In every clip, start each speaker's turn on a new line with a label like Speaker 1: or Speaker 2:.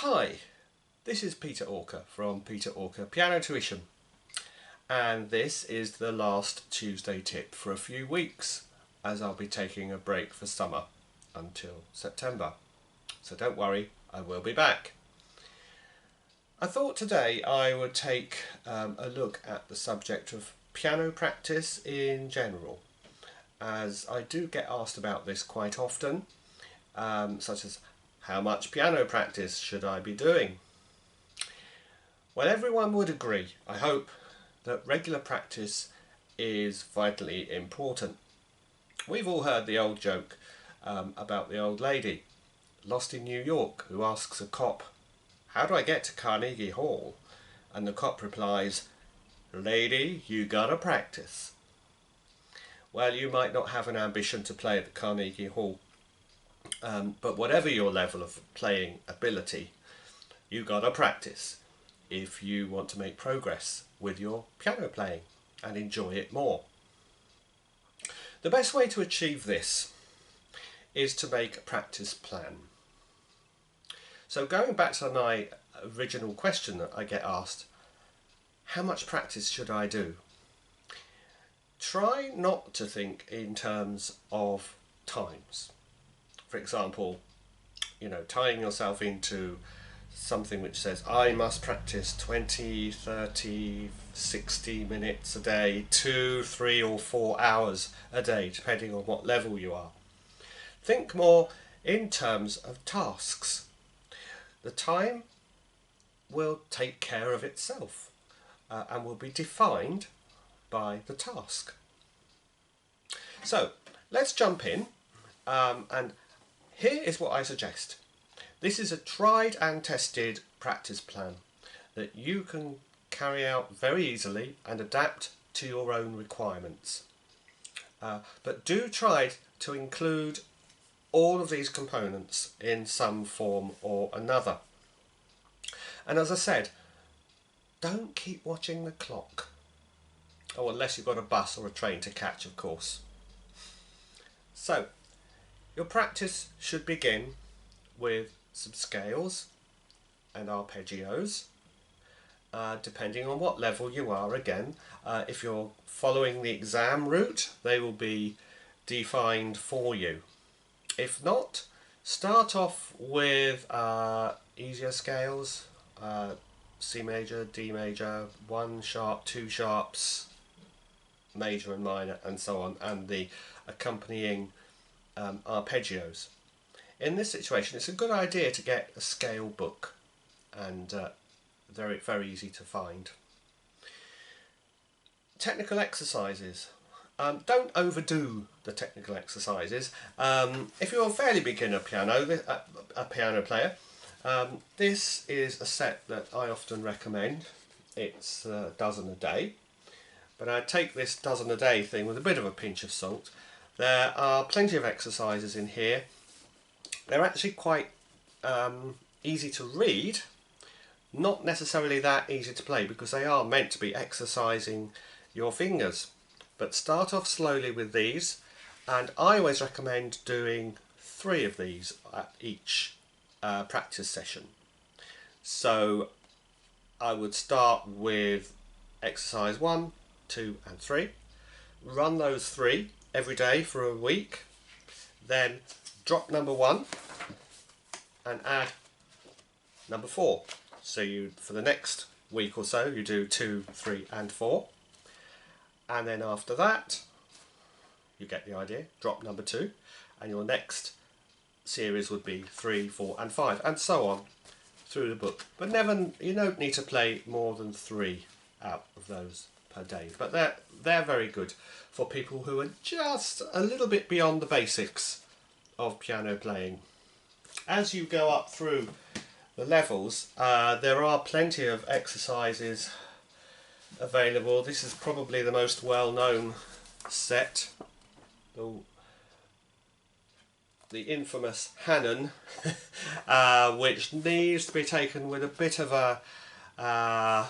Speaker 1: Hi, this is Peter Orker from Peter Orker Piano Tuition, and this is the last Tuesday tip for a few weeks, as I'll be taking a break for summer until September. So don't worry, I will be back. I thought today I would take a look at the subject of piano practice in general, as I do get asked about this quite often, such as how much piano practice should I be doing? Well, everyone would agree, I hope, that regular practice is vitally important. We've all heard the old joke about the old lady lost in New York who asks a cop, "How do I get to Carnegie Hall?" And the cop replies, "Lady, you gotta practice." Well, you might not have an ambition to play at the Carnegie Hall, but whatever your level of playing ability, you gotta practice if you want to make progress with your piano playing and enjoy it more. The best way to achieve this is to make a practice plan. So going back to my original question that I get asked, how much practice should I do? Try not to think in terms of times. For example, tying yourself into something which says I must practice 20, 30, 60 minutes a day, 2, 3 or 4 hours a day, depending on what level you are. Think more in terms of tasks. The time will take care of itself and will be defined by the task. So let's jump in and here is what I suggest. This is a tried and tested practice plan that you can carry out very easily and adapt to your own requirements. But do try to include all of these components in some form or another. And as I said, don't keep watching the clock. Oh, unless you've got a bus or a train to catch, of course. So, your practice should begin with some scales and arpeggios, depending on what level you are. Again, if you're following the exam route, they will be defined for you. If not, start off with easier scales, C major, D major, 1 sharp, 2 sharps, major and minor, and so on, and the accompanying arpeggios. In this situation, it's a good idea to get a scale book, and very, very easy to find. Technical exercises. Don't overdo the technical exercises. If you're a fairly beginner a piano player, this is a set that I often recommend. It's a dozen a day, but I take this dozen a day thing with a bit of a pinch of salt. There are plenty of exercises in here. They're actually quite easy to read, not necessarily that easy to play because they are meant to be exercising your fingers. But start off slowly with these, and I always recommend doing 3 of these at each practice session. So I would start with exercise 1, 2 and 3. Run those 3 every day for a week. Then drop number 1 and add number 4. So for the next week or so you do 2, 3 and 4. And then after that, you get the idea, drop number 2, and your next series would be 3, 4 and 5, and so on through the book. But you don't need to play more than 3 out of those per day. But they're very good for people who are just a little bit beyond the basics of piano playing. As you go up through the levels, there are plenty of exercises available. This is probably the most well-known set, the infamous Hanon, which needs to be taken with a bit of a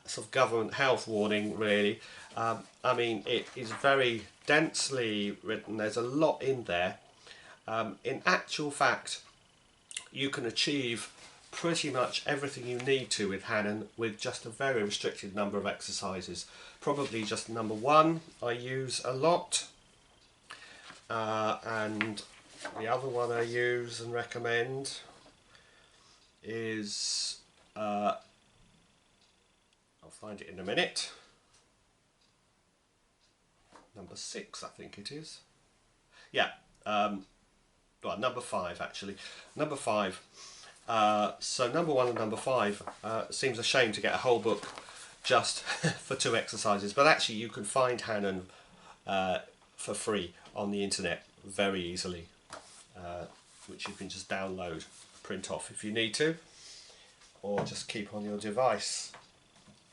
Speaker 1: sort of government health warning, really. I mean, it is very densely written. There's a lot in there. In actual fact, you can achieve pretty much everything you need to with Hanon, with just a very restricted number of exercises. Probably just number 1 I use a lot, and the other one I use and recommend is, I'll find it in a minute, number 6 I think it is. Yeah, well, number 5 actually. Number 5. So number 1 and number 5 seems a shame to get a whole book just for 2 exercises, but actually you can find Hanon for free on the internet very easily, which you can just download, print off if you need to, or just keep on your device.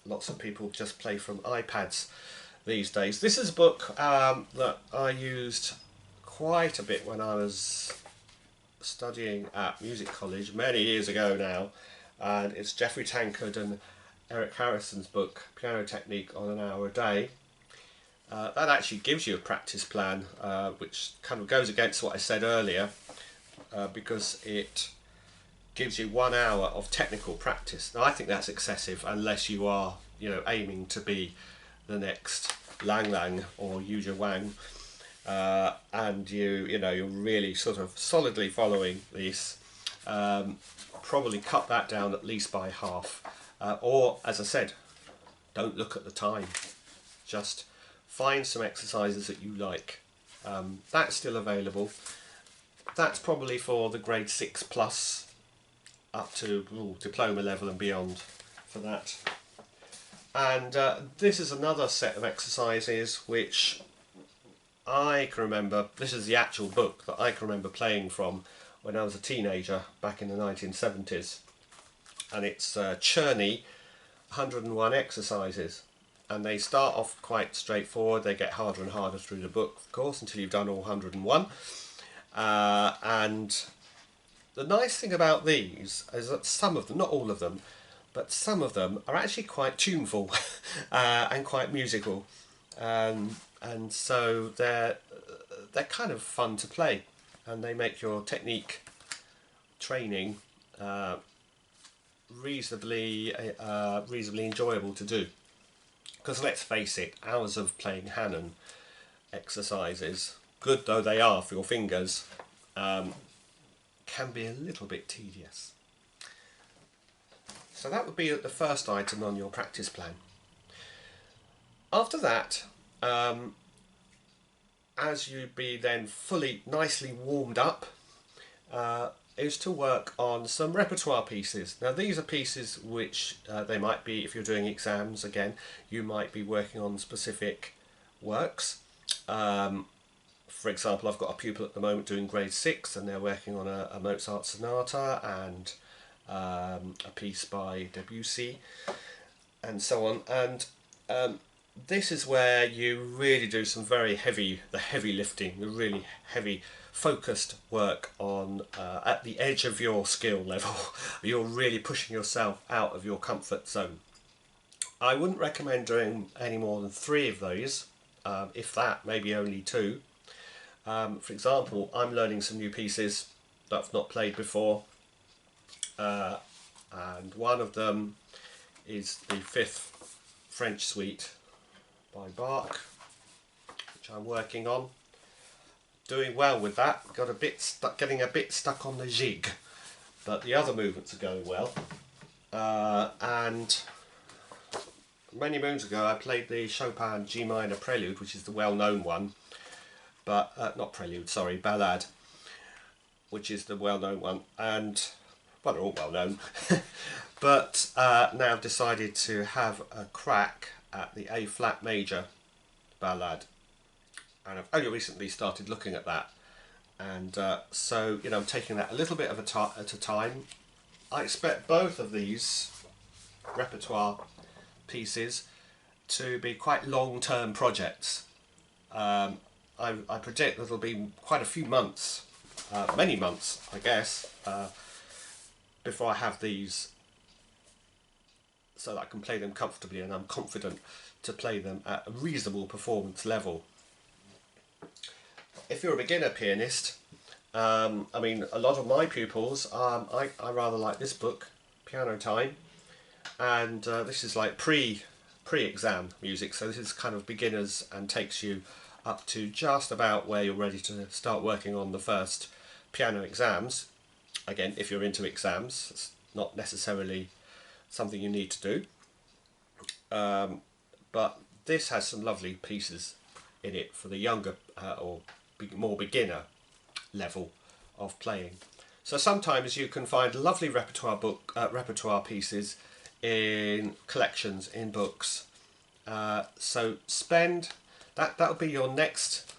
Speaker 1: Lots of people just play from iPads these days. This is a book that I used quite a bit when I was studying at music college many years ago now, and it's Geoffrey Tankard and Eric Harrison's book Piano Technique on an Hour a Day. That actually gives you a practice plan, which kind of goes against what I said earlier, because it gives you 1 hour of technical practice. Now I think that's excessive unless you are, you know, aiming to be the next Lang Lang or Yuja Wang, and you know you're really sort of solidly following this. Probably cut that down at least by half, or as I said, don't look at the time, just find some exercises that you like. That's still available. That's probably for the grade 6 plus up to diploma level and beyond for that. And this is another set of exercises which I can remember. This is the actual book that I can remember playing from when I was a teenager back in the 1970s, and it's Czerny 101 exercises, and they start off quite straightforward. They get harder and harder through the book, of course, until you've done all 101. And the nice thing about these is that some of them, not all of them, but some of them are actually quite tuneful and quite musical, and so they're kind of fun to play, and they make your technique training reasonably enjoyable to do. Because let's face it, hours of playing Hanon exercises, good though they are for your fingers, can be a little bit tedious. So that would be the first item on your practice plan. After that, as you be then fully nicely warmed up, is to work on some repertoire pieces. Now these are pieces which they might be, if you're doing exams again, you might be working on specific works. For example, I've got a pupil at the moment doing grade 6, and they're working on a Mozart sonata and a piece by Debussy and so on. And this is where you really do some very heavy lifting, the really heavy focused work on at the edge of your skill level. You're really pushing yourself out of your comfort zone. I wouldn't recommend doing any more than 3 of those, if that, maybe only 2. For example, I'm learning some new pieces that I've not played before, and one of them is the 5th French Suite by Bach, which I'm working on. Doing well with that. Got a bit stuck, getting a bit stuck on the jig, but the other movements are going well. And many moons ago I played the Chopin G minor prelude, which is the well-known one, but not prelude, sorry, ballade, which is the well-known one, and well, they're all well-known. But now I've decided to have a crack at the A flat major ballade, and I've only recently started looking at that, and so you know, I'm taking that a little bit at a time. I expect both of these repertoire pieces to be quite long-term projects. I predict that it'll be quite a few months, many months I guess, before I have these, so that I can play them comfortably, and I'm confident to play them at a reasonable performance level. If you're a beginner pianist, I mean, a lot of my pupils, I rather like this book, piano time, and this is like pre-exam music, so this is kind of beginners and takes you up to just about where you're ready to start working on the first piano exams. Again, if you're into exams, it's not necessarily something you need to do, but this has some lovely pieces in it for the younger or more beginner level of playing. So sometimes you can find lovely repertoire pieces in collections, in books. So spend that'll be your next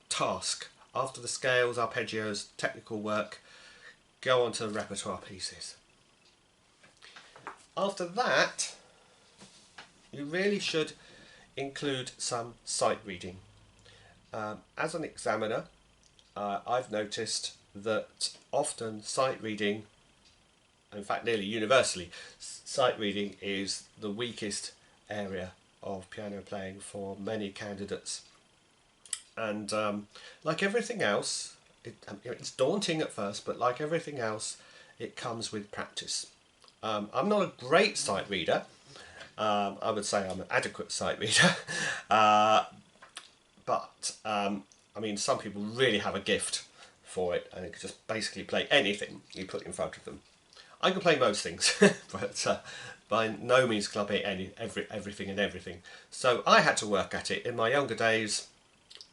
Speaker 1: task after the scales, arpeggios, technical work. Go on to the repertoire pieces. After that, you really should include some sight reading. As an examiner, I've noticed that often sight reading, in fact nearly universally, sight reading is the weakest area of piano playing for many candidates. And like everything else, it's daunting at first, but like everything else, it comes with practice. I'm not a great sight reader. I would say I'm an adequate sight reader. But I mean, some people really have a gift for it, and they can just basically play anything you put in front of them. I can play most things, but by no means can I play everything and everything. So I had to work at it. In my younger days,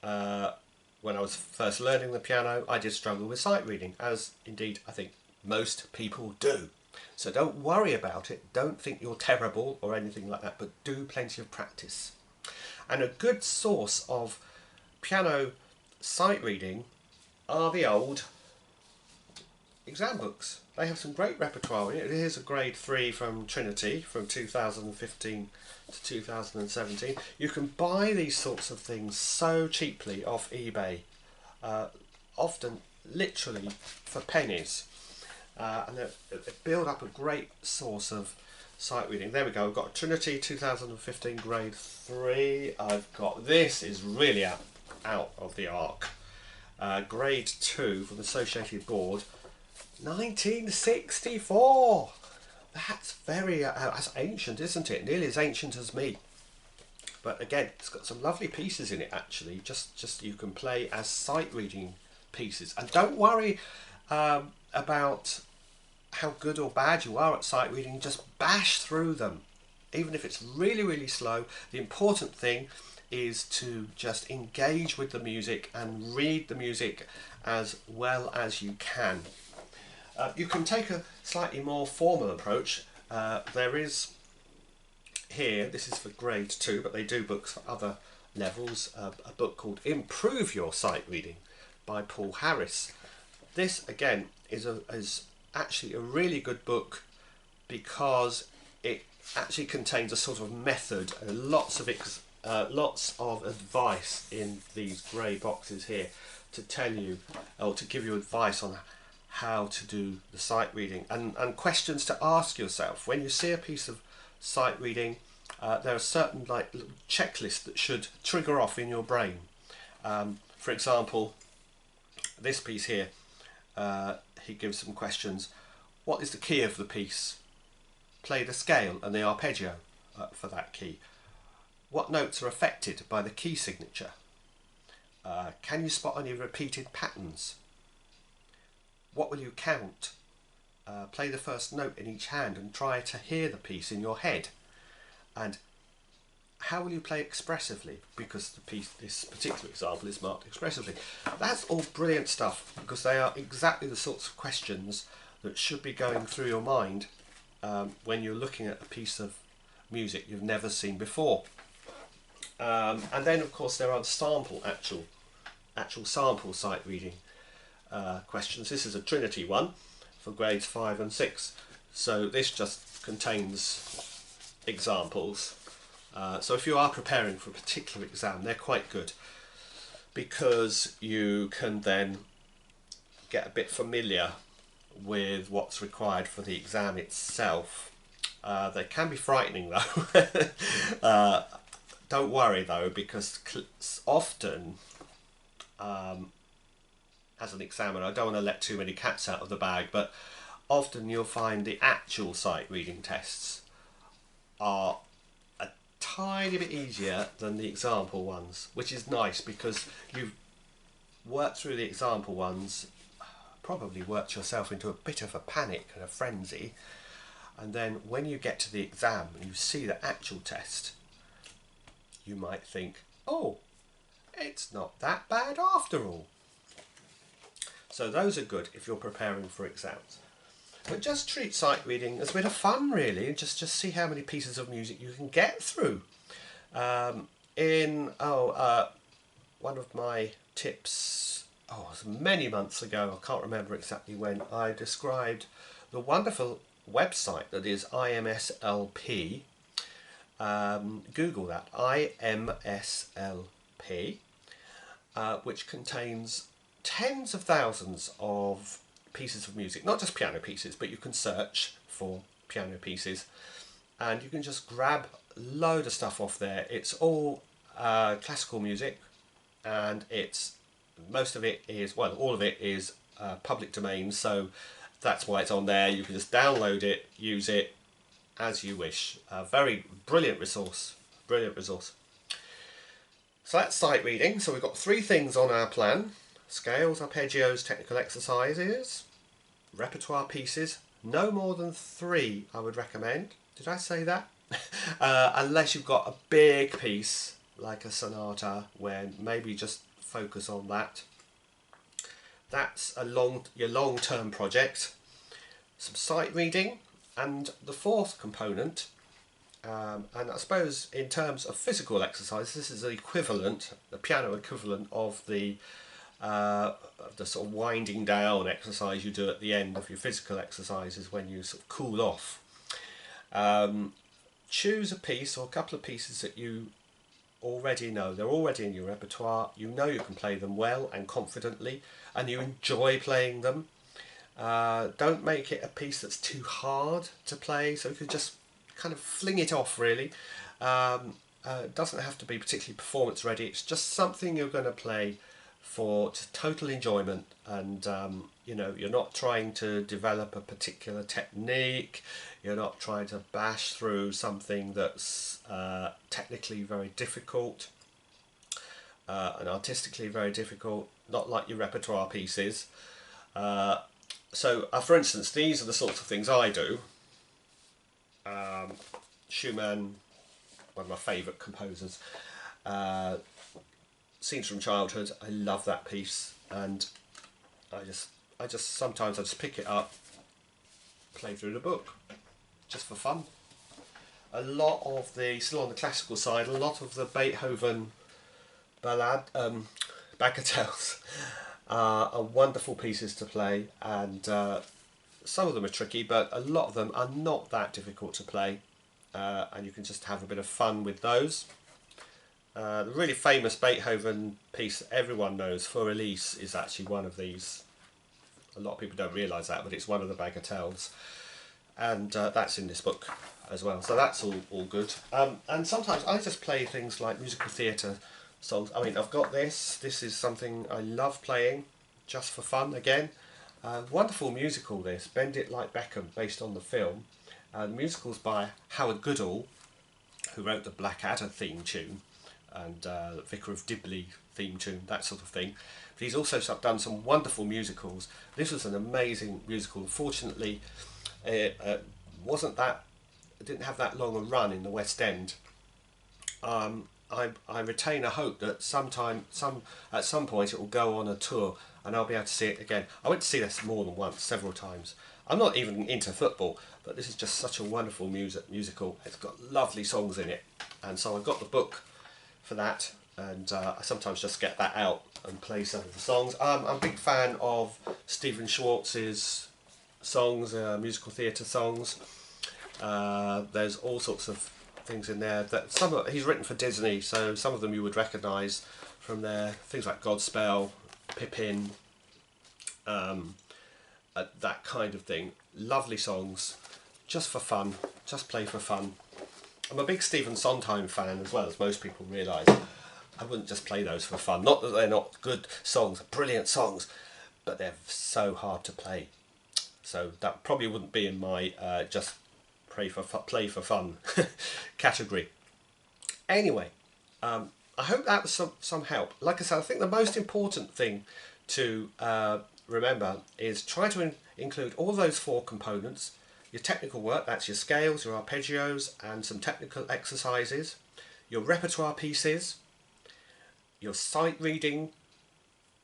Speaker 1: when I was first learning the piano, I did struggle with sight reading, as indeed I think most people do. So don't worry about it, don't think you're terrible or anything like that, but do plenty of practice. And a good source of piano sight reading are the old exam books. They have some great repertoire in it. Here's a grade 3 from Trinity from 2015 to 2017. You can buy these sorts of things so cheaply off eBay, often literally for pennies, and they build up a great source of sight reading. There we go, I've got Trinity 2015 grade 3. I've got, this is really out of the arc, grade 2 from Associated Board, 1964. That's very that's ancient, isn't it? Nearly as ancient as me. But again, it's got some lovely pieces in it actually. Just you can play as sight reading pieces, and don't worry about how good or bad you are at sight reading. Just bash through them, even if it's really slow. The important thing is to just engage with the music and read the music as well as you can. You can take a slightly more formal approach. There is here, this is for grade 2, but they do books for other levels, a book called Improve Your Sight Reading by Paul Harris. This again is actually a really good book because it actually contains a sort of method and lots of advice in these grey boxes here to tell you, or to give you advice on how to do the sight reading, and questions to ask yourself when you see a piece of sight reading. There are certain like little checklists that should trigger off in your brain. For example, this piece here, he gives some questions. What is the key of the piece? Play the scale and the arpeggio for that key. What notes are affected by the key signature? Can you spot any repeated patterns? What will you count? Play the first note in each hand and try to hear the piece in your head. And how will you play expressively? Because the piece, this particular example, is marked expressively. That's all brilliant stuff, because they are exactly the sorts of questions that should be going through your mind when you're looking at a piece of music you've never seen before. And then of course there are the actual sample sight reading questions. This is a Trinity one for grades 5 and 6. So this just contains examples. So if you are preparing for a particular exam, they're quite good because you can then get a bit familiar with what's required for the exam itself. They can be frightening though. Don't worry though, because often as an examiner, I don't want to let too many cats out of the bag, but often you'll find the actual sight reading tests are a tiny bit easier than the example ones, which is nice because you've worked through the example ones, probably worked yourself into a bit of a panic and a frenzy, and then when you get to the exam and you see the actual test, you might think, oh, it's not that bad after all. So those are good if you're preparing for exams. But just treat sight reading as a bit of fun, really, and just see how many pieces of music you can get through. One of my tips, it was many months ago, I can't remember exactly when, I described the wonderful website that is IMSLP. Google that, IMSLP, which contains tens of thousands of pieces of music, not just piano pieces, but you can search for piano pieces and you can just grab a load of stuff off there. It's all classical music, and all of it is public domain, so that's why it's on there. You can just download it, use it as you wish. Very brilliant resource. So that's sight reading. So we've got 3 things on our plan: scales, arpeggios, technical exercises, repertoire pieces. No more than 3 I would recommend. Did I say that? Unless you've got a big piece like a sonata, where maybe just focus on that. That's your long-term project. Some sight reading, and the 4th component, and I suppose in terms of physical exercise, this is the piano equivalent of the sort of winding down exercise you do at the end of your physical exercises when you sort of cool off. Choose a piece or a couple of pieces that you already know. They're already in your repertoire. You know you can play them well and confidently, and you enjoy playing them. Don't make it a piece that's too hard to play, so you can just kind of fling it off, really. It doesn't have to be particularly performance ready. It's just something you're going to play for just total enjoyment, and you're not trying to develop a particular technique. You're not trying to bash through something that's technically very difficult and artistically very difficult, not like your repertoire pieces. For instance, these are the sorts of things I do. Schumann, one of my favourite composers. Scenes from Childhood, I love that piece, and I just sometimes I just pick it up, play through the book, just for fun. Still on the classical side, a lot of the Beethoven bagatelles are wonderful pieces to play, and some of them are tricky, but a lot of them are not that difficult to play, and you can just have a bit of fun with those. The really famous Beethoven piece that everyone knows, For Elise, is actually one of these. A lot of people don't realise that, but it's one of the bagatelles, and that's in this book as well, so that's all good. And sometimes I just play things like musical theatre songs. I mean, I've got this is something I love playing just for fun again. Wonderful musical, this, Bend It Like Beckham, based on the film. The musical's by Howard Goodall, who wrote the Blackadder theme tune and the Vicar of Dibley theme tune, that sort of thing. But he's also done some wonderful musicals. This was an amazing musical. Unfortunately, it didn't have that long a run in the West End. I retain a hope that at some point it will go on a tour and I'll be able to see it again. I went to see this more than once, several times. I'm not even into football, but this is just such a wonderful musical. It's got lovely songs in it, and so I've got the book for that, and I sometimes just get that out and play some of the songs. I'm a big fan of Stephen Schwartz's songs, musical theatre songs. There's all sorts of things in there that he's written for Disney, so some of them you would recognise from there. Things like Godspell, Pippin, that kind of thing. Lovely songs, just for fun, just play for fun. I'm a big Stephen Sondheim fan as well, as most people realise. I wouldn't just play those for fun. Not that they're not good songs, brilliant songs, but they're so hard to play. So that probably wouldn't be in my just play for fun category. Anyway, I hope that was some help. Like I said, I think the most important thing to remember is try to include all those four components. Your technical work, that's your scales, your arpeggios, and some technical exercises. Your repertoire pieces, your sight reading,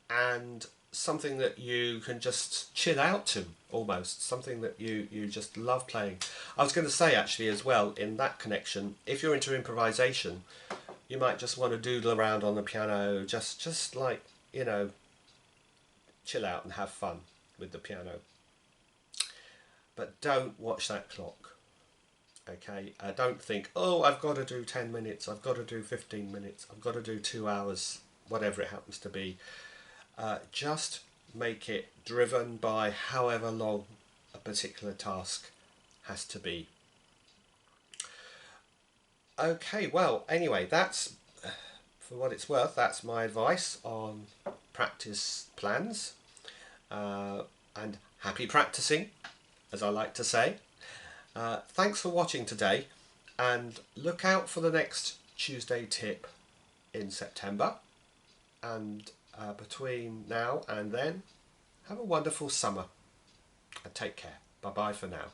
Speaker 1: and something that you can just chill out to, almost something that you just love playing. I was going to say actually as well, in that connection, if you're into improvisation, you might just want to doodle around on the piano, just like, you know, chill out and have fun with the piano. But don't watch that clock. Okay, don't think, oh, I've got to do 10 minutes, I've got to do 15 minutes, I've got to do 2 hours, whatever it happens to be. Just make it driven by however long a particular task has to be. Okay, well, anyway, that's, for what it's worth, that's my advice on practice plans. And happy practicing, as I like to say. Thanks for watching today, and look out for the next Tuesday tip in September. And between now and then, have a wonderful summer and take care. Bye bye for now.